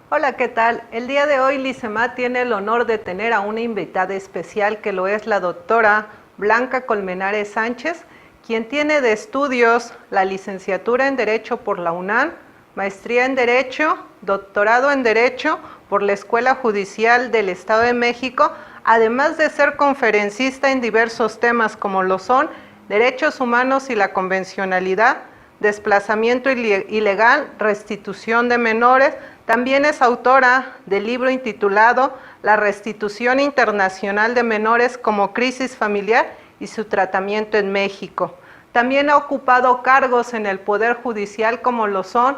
Hola, ¿qué tal? El día de hoy Lisema tiene el honor de tener a una invitada especial que lo es la doctora Blanca Colmenares Sánchez, quien tiene de estudios la licenciatura en Derecho por la UNAM, maestría en Derecho, doctorado en Derecho por la Escuela Judicial del Estado de México, además de ser conferencista en diversos temas como lo son derechos humanos y la convencionalidad, desplazamiento ilegal, restitución de menores. También es autora del libro intitulado La restitución internacional de menores como crisis familiar y su tratamiento en México. También ha ocupado cargos en el Poder Judicial como lo son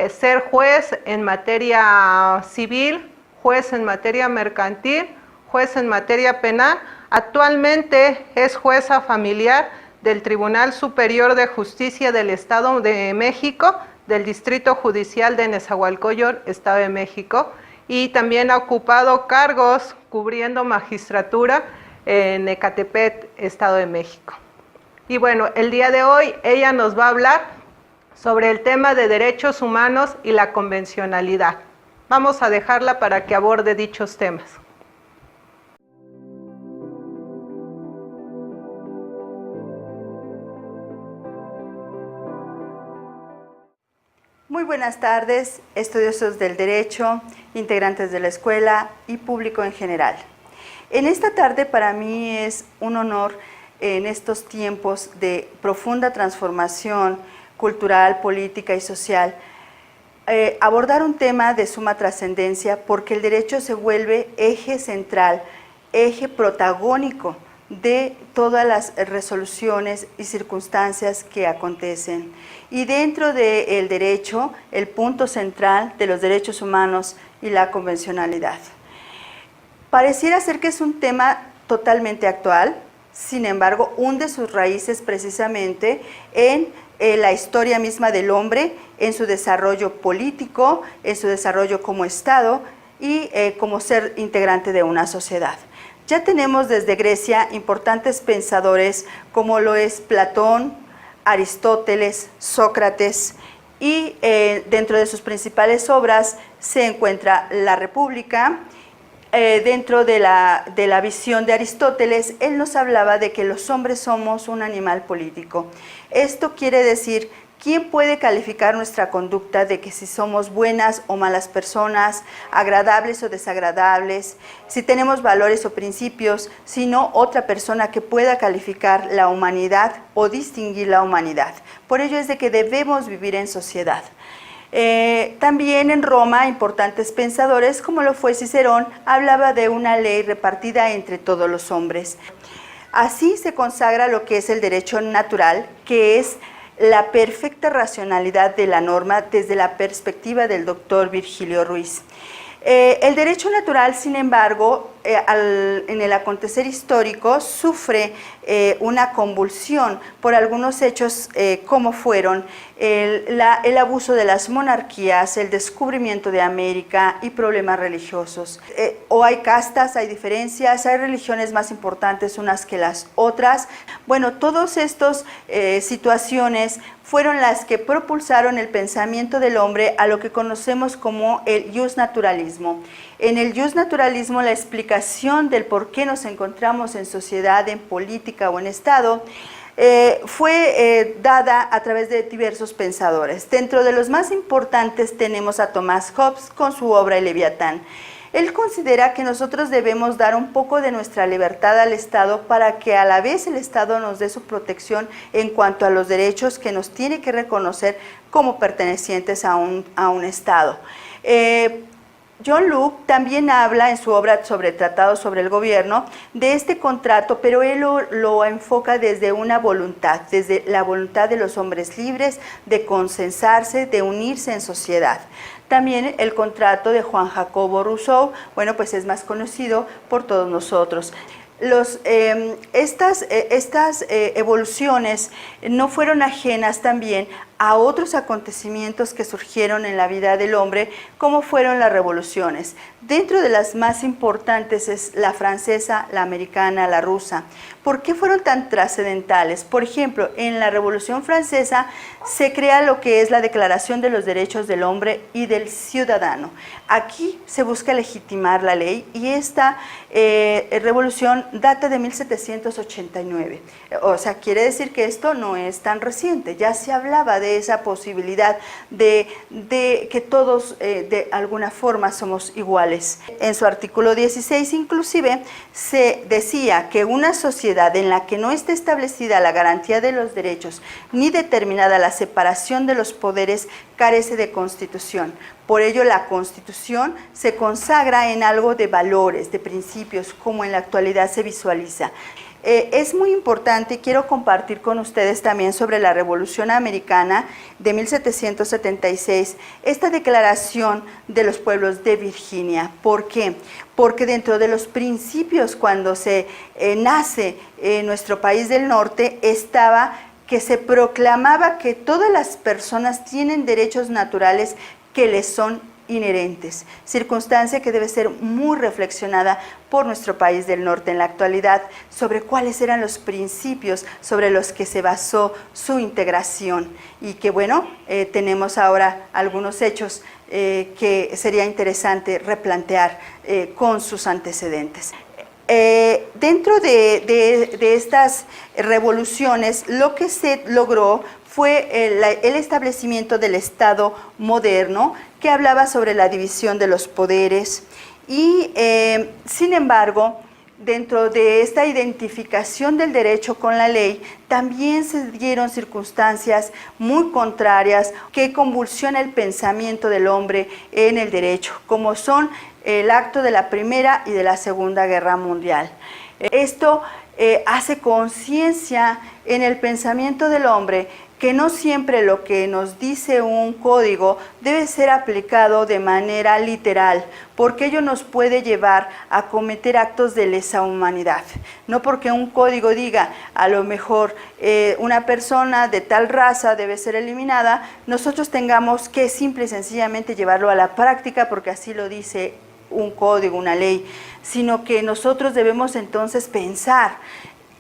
ser juez en materia civil, juez en materia mercantil, juez en materia penal. Actualmente es jueza familiar del Tribunal Superior de Justicia del Estado de México, del Distrito Judicial de Nezahualcóyotl, Estado de México, y también ha ocupado cargos cubriendo magistratura en Ecatepec, Estado de México. Y bueno, el día de hoy ella nos va a hablar sobre el tema de derechos humanos y la convencionalidad. Vamos a dejarla para que aborde dichos temas. Muy buenas tardes, estudiosos del derecho, integrantes de la escuela y público en general. En esta tarde para mí es un honor en estos tiempos de profunda transformación cultural, política y social, abordar un tema de suma trascendencia porque el derecho se vuelve eje central, eje protagónico de todas las resoluciones y circunstancias que acontecen. Y dentro del derecho, el punto central de los derechos humanos y la convencionalidad. Pareciera ser que es un tema totalmente actual, sin embargo, hunde sus raíces precisamente en la historia misma del hombre, en su desarrollo político, en su desarrollo como Estado y como ser integrante de una sociedad. Ya tenemos desde Grecia importantes pensadores como lo es Platón, Aristóteles, Sócrates, y dentro de sus principales obras se encuentra La República. Dentro de la visión de Aristóteles, él nos hablaba de que los hombres somos un animal político. Esto quiere decir, ¿quién puede calificar nuestra conducta de que si somos buenas o malas personas, agradables o desagradables, si tenemos valores o principios, sino otra persona que pueda calificar la humanidad o distinguir la humanidad? Por ello es de que debemos vivir en sociedad. También en Roma, importantes pensadores, como lo fue Cicerón, hablaba de una ley repartida entre todos los hombres. Así se consagra lo que es el derecho natural, que es la perfecta racionalidad de la norma desde la perspectiva del doctor Virgilio Ruiz. El derecho natural, sin embargo, en el acontecer histórico sufre una convulsión por algunos hechos como fueron el abuso de las monarquías, el descubrimiento de América y problemas religiosos. O hay castas, hay diferencias, hay religiones más importantes unas que las otras. Bueno, todas estas situaciones fueron las que propulsaron el pensamiento del hombre a lo que conocemos como el justnaturalismo. En el justnaturalismo, la explicación del por qué nos encontramos en sociedad, en política o en Estado, fue dada a través de diversos pensadores. Dentro de los más importantes tenemos a Thomas Hobbes con su obra El Leviatán. Él considera que nosotros debemos dar un poco de nuestra libertad al Estado para que a la vez el Estado nos dé su protección en cuanto a los derechos que nos tiene que reconocer como pertenecientes a un Estado. John Locke también habla en su obra sobre Tratado sobre el Gobierno de este contrato, pero él lo enfoca desde una voluntad, desde la voluntad de los hombres libres de consensarse, de unirse en sociedad. También el contrato de Juan Jacobo Rousseau, bueno, pues es más conocido por todos nosotros. Estas evoluciones no fueron ajenas también a otros acontecimientos que surgieron en la vida del hombre, como fueron las revoluciones. Dentro de las más importantes es la francesa, la americana, la rusa. ¿Por qué fueron tan trascendentales? Por ejemplo, en la Revolución Francesa se crea lo que es la Declaración de los Derechos del Hombre y del Ciudadano. Aquí se busca legitimar la ley y esta revolución data de 1789. O sea, quiere decir que esto no es tan reciente. Ya se hablaba de esa posibilidad de que todos de alguna forma somos iguales. En su artículo 16 inclusive se decía que una sociedad en la que no esté establecida la garantía de los derechos ni determinada la separación de los poderes carece de constitución. Por ello la Constitución se consagra en algo de valores, de principios, como en la actualidad se visualiza. Es muy importante, quiero compartir con ustedes también sobre la Revolución Americana de 1776, esta declaración de los pueblos de Virginia. ¿Por qué? Porque dentro de los principios cuando se nace nuestro país del norte estaba que se proclamaba que todas las personas tienen derechos naturales que les son inherentes, circunstancia que debe ser muy reflexionada por nuestro país del norte en la actualidad sobre cuáles eran los principios sobre los que se basó su integración y que bueno, tenemos ahora algunos hechos que sería interesante replantear con sus antecedentes. Dentro de estas revoluciones lo que se logró fue el establecimiento del Estado moderno que hablaba sobre la división de los poderes y sin embargo dentro de esta identificación del derecho con la ley también se dieron circunstancias muy contrarias que convulsionan el pensamiento del hombre en el derecho, como son el acto de la Primera y de la Segunda Guerra Mundial. Esto hace conciencia en el pensamiento del hombre que no siempre lo que nos dice un código debe ser aplicado de manera literal, porque ello nos puede llevar a cometer actos de lesa humanidad. No porque un código diga, a lo mejor una persona de tal raza debe ser eliminada, nosotros tengamos que simple y sencillamente llevarlo a la práctica porque así lo dice un código, una ley, sino que nosotros debemos entonces pensar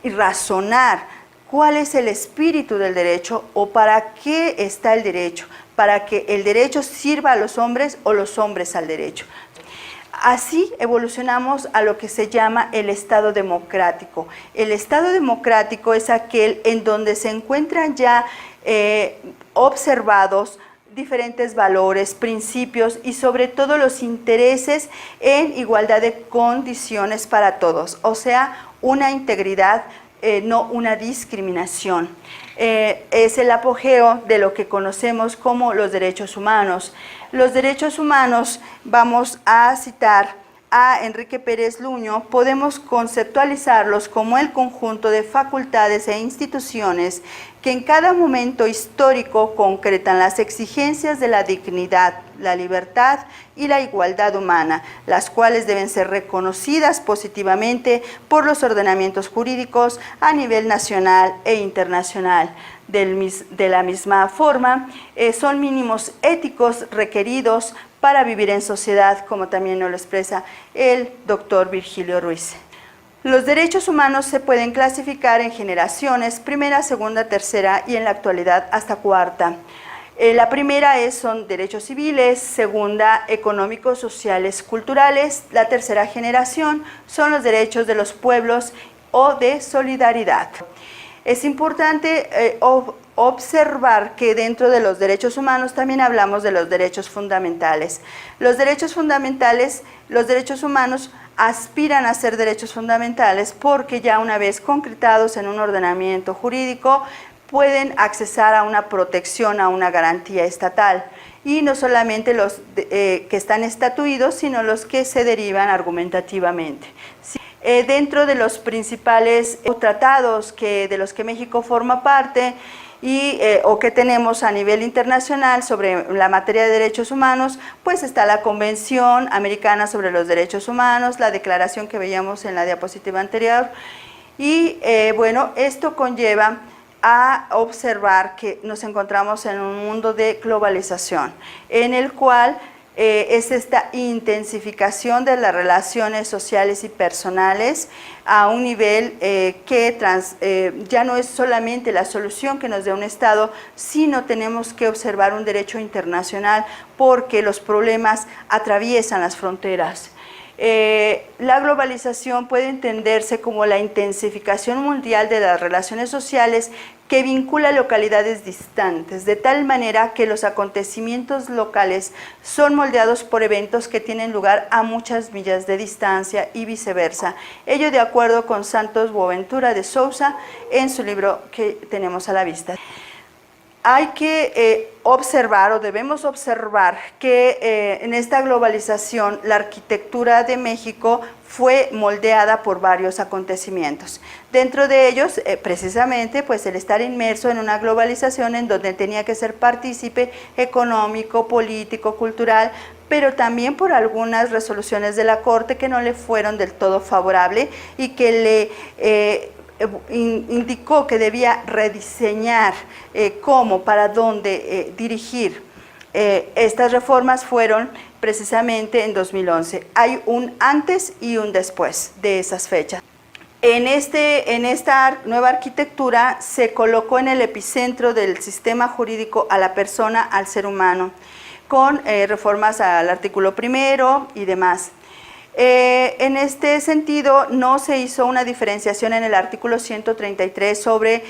y razonar cuál es el espíritu del derecho o para qué está el derecho, para que el derecho sirva a los hombres o los hombres al derecho. Así evolucionamos a lo que se llama el Estado democrático. El Estado democrático es aquel en donde se encuentran ya observados diferentes valores, principios y sobre todo los intereses en igualdad de condiciones para todos, o sea, una integridad, no una discriminación. Es el apogeo de lo que conocemos como los derechos humanos. Los derechos humanos, vamos a citar a Enrique Pérez Luño, podemos conceptualizarlos como el conjunto de facultades e instituciones que en cada momento histórico concretan las exigencias de la dignidad, la libertad y la igualdad humana, las cuales deben ser reconocidas positivamente por los ordenamientos jurídicos a nivel nacional e internacional. De la misma forma, son mínimos éticos requeridos para vivir en sociedad, como también nos lo expresa el doctor Virgilio Ruiz. Los derechos humanos se pueden clasificar en generaciones, primera, segunda, tercera y en la actualidad hasta cuarta. La primera son derechos civiles, segunda económicos, sociales, culturales, la tercera generación son los derechos de los pueblos o de solidaridad. Es importante observar que dentro de los derechos humanos también hablamos de los derechos fundamentales. Los derechos fundamentales, los derechos humanos aspiran a ser derechos fundamentales porque ya una vez concretados en un ordenamiento jurídico pueden accesar a una protección, a una garantía estatal. Y no solamente los que están estatuidos, sino los que se derivan argumentativamente. Dentro de los principales tratados de los que México forma parte o que tenemos a nivel internacional sobre la materia de derechos humanos, pues está la Convención Americana sobre los Derechos Humanos, la declaración que veíamos en la diapositiva anterior, y bueno, esto conlleva a observar que nos encontramos en un mundo de globalización, en el cual es esta intensificación de las relaciones sociales y personales a un nivel que ya no es solamente la solución que nos dé un Estado, sino tenemos que observar un derecho internacional porque los problemas atraviesan las fronteras. La globalización puede entenderse como la intensificación mundial de las relaciones sociales que vincula localidades distantes, de tal manera que los acontecimientos locales son moldeados por eventos que tienen lugar a muchas millas de distancia y viceversa. Ello de acuerdo con Santos Boaventura de Sousa en su libro que tenemos a la vista. Hay que observar o debemos observar que en esta globalización la arquitectura de México fue moldeada por varios acontecimientos. Dentro de ellos, precisamente, pues el estar inmerso en una globalización en donde tenía que ser partícipe económico, político, cultural, pero también por algunas resoluciones de la Corte que no le fueron del todo favorable y que le indicó que debía rediseñar cómo, para dónde dirigir. Estas reformas fueron precisamente en 2011. Hay un antes y un después de esas fechas. En esta nueva arquitectura se colocó en el epicentro del sistema jurídico a la persona, al ser humano, con reformas al artículo 1 y demás. En este sentido, no se hizo una diferenciación en el artículo 133 sobre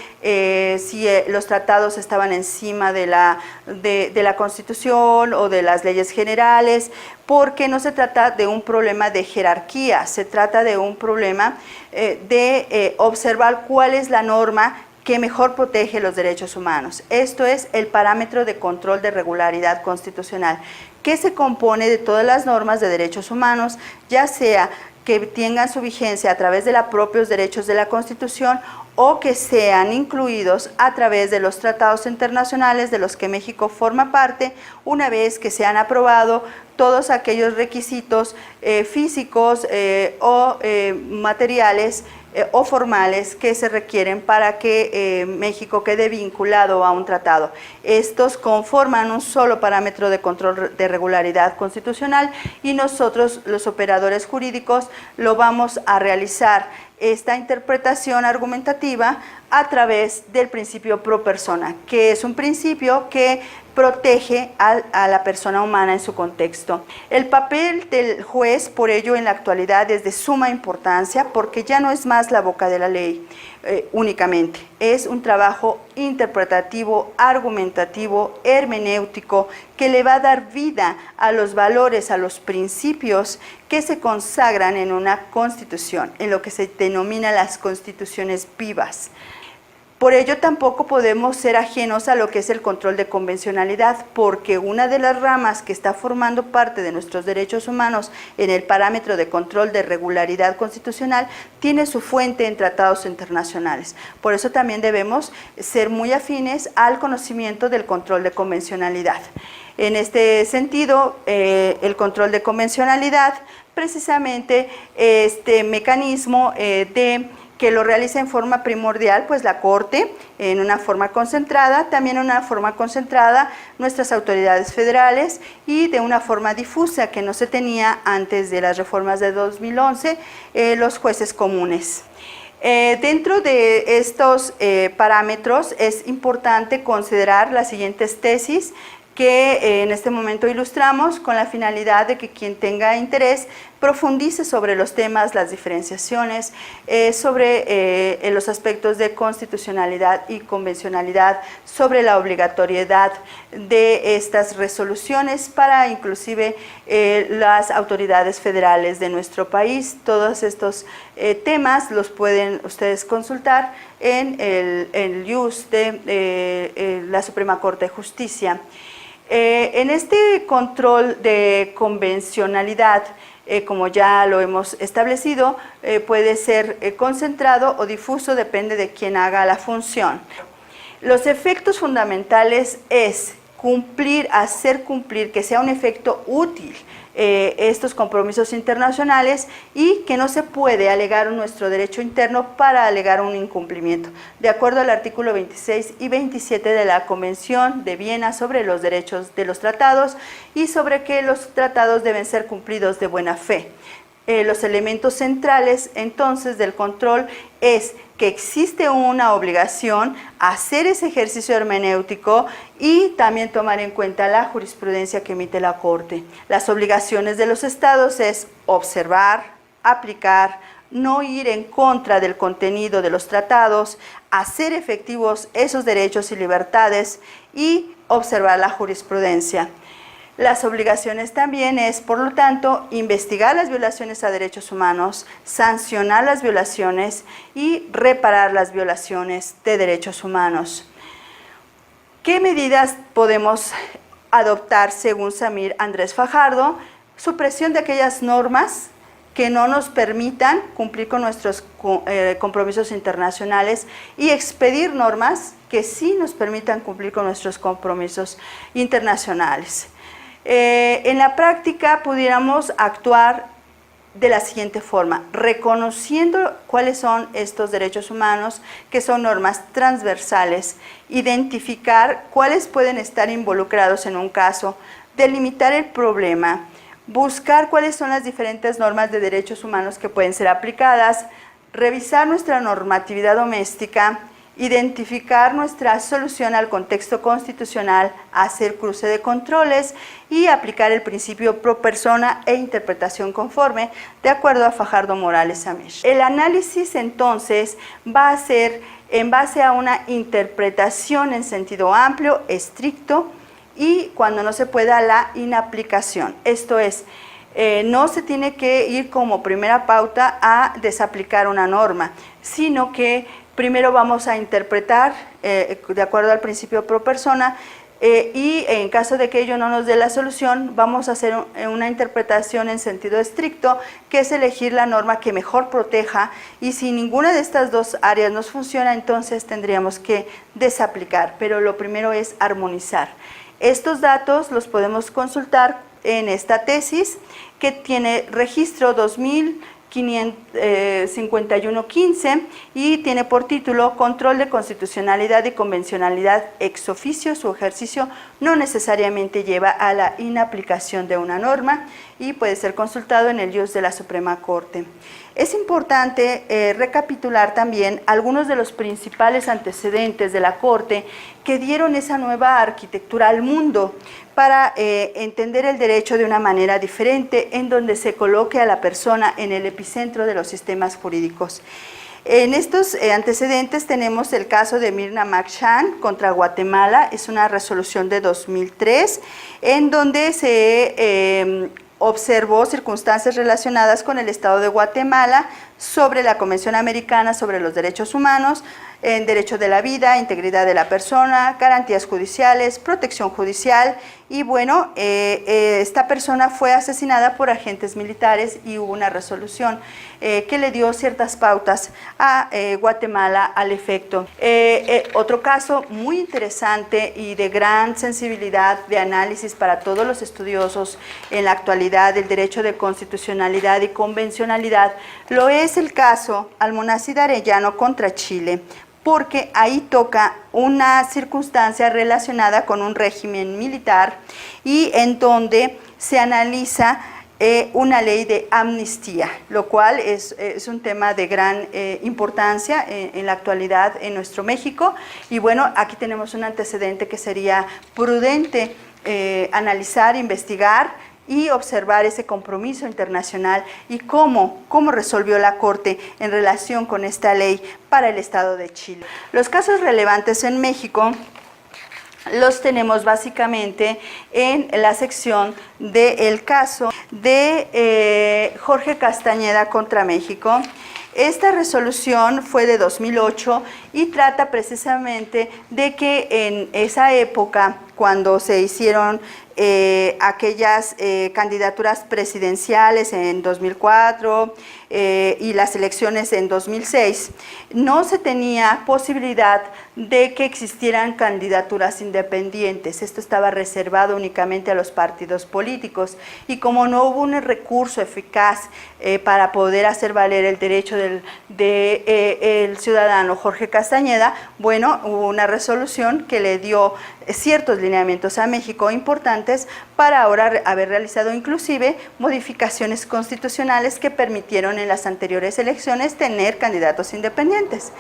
si los tratados estaban encima de la Constitución o de las leyes generales, porque no se trata de un problema de jerarquía, se trata de un problema de observar cuál es la norma que mejor protege los derechos humanos. Esto es el parámetro de control de regularidad constitucional, que se compone de todas las normas de derechos humanos, ya sea que tengan su vigencia a través de los propios derechos de la Constitución o que sean incluidos a través de los tratados internacionales de los que México forma parte, una vez que se han aprobado todos aquellos requisitos físicos o materiales o formales que se requieren para que México quede vinculado a un tratado. Estos conforman un solo parámetro de control de regularidad constitucional y nosotros, los operadores jurídicos, lo vamos a realizar esta interpretación argumentativa a través del principio pro persona, que es un principio que protege a la persona humana en su contexto. El papel del juez, por ello, en la actualidad es de suma importancia porque ya no es más la boca de la ley únicamente. Es un trabajo interpretativo, argumentativo, hermenéutico, que le va a dar vida a los valores, a los principios que se consagran en una constitución, en lo que se denomina las constituciones vivas. Por ello tampoco podemos ser ajenos a lo que es el control de convencionalidad, porque una de las ramas que está formando parte de nuestros derechos humanos en el parámetro de control de regularidad constitucional tiene su fuente en tratados internacionales. Por eso también debemos ser muy afines al conocimiento del control de convencionalidad. En este sentido, el control de convencionalidad, precisamente este mecanismo que lo realiza en forma primordial, pues la Corte, en una forma concentrada, también en una forma concentrada nuestras autoridades federales y de una forma difusa que no se tenía antes de las reformas de 2011, los jueces comunes. Dentro de estos parámetros es importante considerar las siguientes tesis que en este momento ilustramos con la finalidad de que quien tenga interés profundice sobre los temas, las diferenciaciones, sobre los aspectos de constitucionalidad y convencionalidad, sobre la obligatoriedad de estas resoluciones para inclusive las autoridades federales de nuestro país. Todos estos temas los pueden ustedes consultar en el IUS de la Suprema Corte de Justicia. En este control de convencionalidad, como ya lo hemos establecido, puede ser concentrado o difuso, depende de quién haga la función. Los efectos fundamentales es cumplir, hacer cumplir, que sea un efecto útil estos compromisos internacionales y que no se puede alegar nuestro derecho interno para alegar un incumplimiento, de acuerdo al artículo 26 y 27 de la Convención de Viena sobre los derechos de los tratados y sobre que los tratados deben ser cumplidos de buena fe. Los elementos centrales entonces del control es que existe una obligación a hacer ese ejercicio hermenéutico y también tomar en cuenta la jurisprudencia que emite la Corte. Las obligaciones de los estados es observar, aplicar, no ir en contra del contenido de los tratados, hacer efectivos esos derechos y libertades y observar la jurisprudencia. Las obligaciones también es, por lo tanto, investigar las violaciones a derechos humanos, sancionar las violaciones y reparar las violaciones de derechos humanos. ¿Qué medidas podemos adoptar según Samir Andrés Fajardo? Supresión de aquellas normas que no nos permitan cumplir con nuestros compromisos internacionales y expedir normas que sí nos permitan cumplir con nuestros compromisos internacionales. En la práctica pudiéramos actuar de la siguiente forma, reconociendo cuáles son estos derechos humanos, que son normas transversales, identificar cuáles pueden estar involucrados en un caso, delimitar el problema, buscar cuáles son las diferentes normas de derechos humanos que pueden ser aplicadas, revisar nuestra normatividad doméstica, identificar nuestra solución al contexto constitucional, hacer cruce de controles y aplicar el principio pro persona e interpretación conforme, de acuerdo a Fajardo Morales Amish. El análisis entonces va a ser en base a una interpretación en sentido amplio, estricto y cuando no se pueda la inaplicación. Esto es, no se tiene que ir como primera pauta a desaplicar una norma, sino que primero vamos a interpretar de acuerdo al principio pro persona y en caso de que ello no nos dé la solución, vamos a hacer una interpretación en sentido estricto, que es elegir la norma que mejor proteja y si ninguna de estas dos áreas nos funciona, entonces tendríamos que desaplicar, pero lo primero es armonizar. Estos datos los podemos consultar en esta tesis que tiene registro 255115 y tiene por título Control de constitucionalidad y convencionalidad ex oficio. Su ejercicio no necesariamente lleva a la inaplicación de una norma y puede ser consultado en el ius de la Suprema Corte. Es importante recapitular también algunos de los principales antecedentes de la Corte que dieron esa nueva arquitectura al mundo para entender el derecho de una manera diferente, en donde se coloque a la persona en el epicentro de los sistemas jurídicos. En estos antecedentes tenemos el caso de Mirna Makshan contra Guatemala, es una resolución de 2003, en donde se observó circunstancias relacionadas con el Estado de Guatemala sobre la Convención Americana sobre los Derechos Humanos, en derecho de la vida, integridad de la persona, garantías judiciales, protección judicial y bueno, esta persona fue asesinada por agentes militares y hubo una resolución que le dio ciertas pautas a Guatemala al efecto. Otro caso muy interesante y de gran sensibilidad de análisis para todos los estudiosos en la actualidad del derecho de constitucionalidad y convencionalidad lo es el caso Almonacid Arellano contra Chile, porque ahí toca una circunstancia relacionada con un régimen militar y en donde se analiza una ley de amnistía, lo cual es un tema de gran importancia en la actualidad en nuestro México. Y bueno, aquí tenemos un antecedente que sería prudente analizar, investigar y observar ese compromiso internacional y cómo resolvió la Corte en relación con esta ley para el Estado de Chile. Los casos relevantes en México los tenemos básicamente en la sección del caso de Jorge Castañeda contra México. Esta resolución fue de 2008 y trata precisamente de que en esa época cuando se hicieron aquellas candidaturas presidenciales en 2004 y las elecciones en 2006, no se tenía posibilidad de que existieran candidaturas independientes. Esto estaba reservado únicamente a los partidos políticos, y como no hubo un recurso eficaz para poder hacer valer el derecho del ciudadano Jorge Castañeda, bueno, hubo una resolución que le dio ciertos lineamientos a México importantes para ahora haber realizado inclusive modificaciones constitucionales que permitieron en las anteriores elecciones tener candidatos independientes.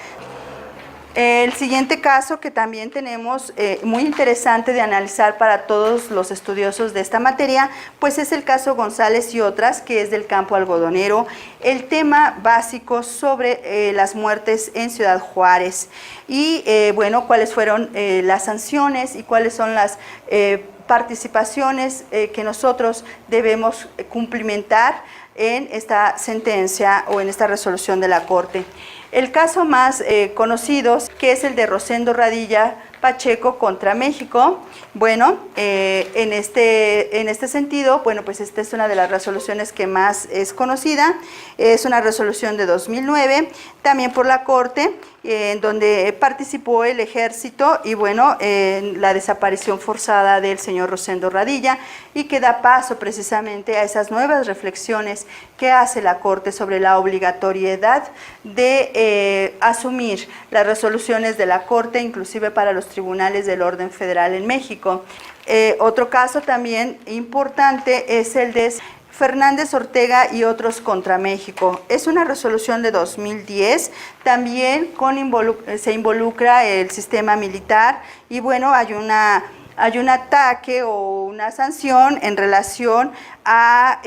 El siguiente caso que también tenemos muy interesante de analizar para todos los estudiosos de esta materia, pues es el caso González y otras, que es del campo algodonero, el tema básico sobre las muertes en Ciudad Juárez y bueno, cuáles fueron las sanciones y cuáles son las participaciones que nosotros debemos cumplimentar en esta sentencia o en esta resolución de la Corte. El caso más conocido, que es el de Rosendo Radilla Pacheco contra México. Bueno, en este sentido, bueno, pues esta es una de las resoluciones que más es conocida. Es una resolución de 2009, también por la Corte, en donde participó el Ejército y bueno, la desaparición forzada del señor Rosendo Radilla, y que da paso precisamente a esas nuevas reflexiones que hace la Corte sobre la obligatoriedad de asumir las resoluciones de la Corte, inclusive para los tribunales del orden federal en México. Otro caso también importante es el de Fernández Ortega y otros contra México. Es una resolución de 2010, también se involucra el sistema militar y bueno, hay un ataque o una sanción en relación a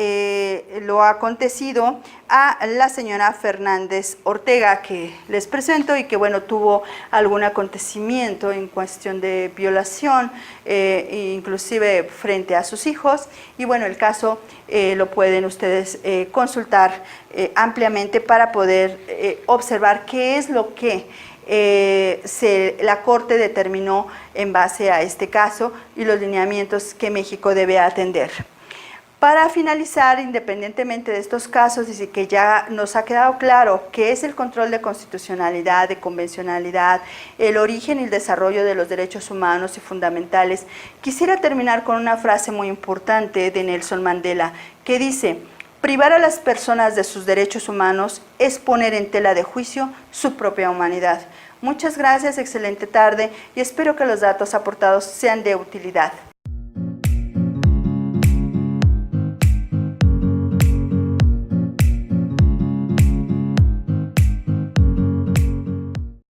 lo acontecido a la señora Fernández Ortega, que les presento y que bueno, tuvo algún acontecimiento en cuestión de violación, inclusive frente a sus hijos, y bueno, el caso lo pueden ustedes consultar ampliamente para poder observar qué es lo que la Corte determinó en base a este caso y los lineamientos que México debe atender. Para finalizar, independientemente de estos casos, y que ya nos ha quedado claro qué es el control de constitucionalidad, de convencionalidad, el origen y el desarrollo de los derechos humanos y fundamentales, quisiera terminar con una frase muy importante de Nelson Mandela, que dice: privar a las personas de sus derechos humanos es poner en tela de juicio su propia humanidad. Muchas gracias, excelente tarde y espero que los datos aportados sean de utilidad.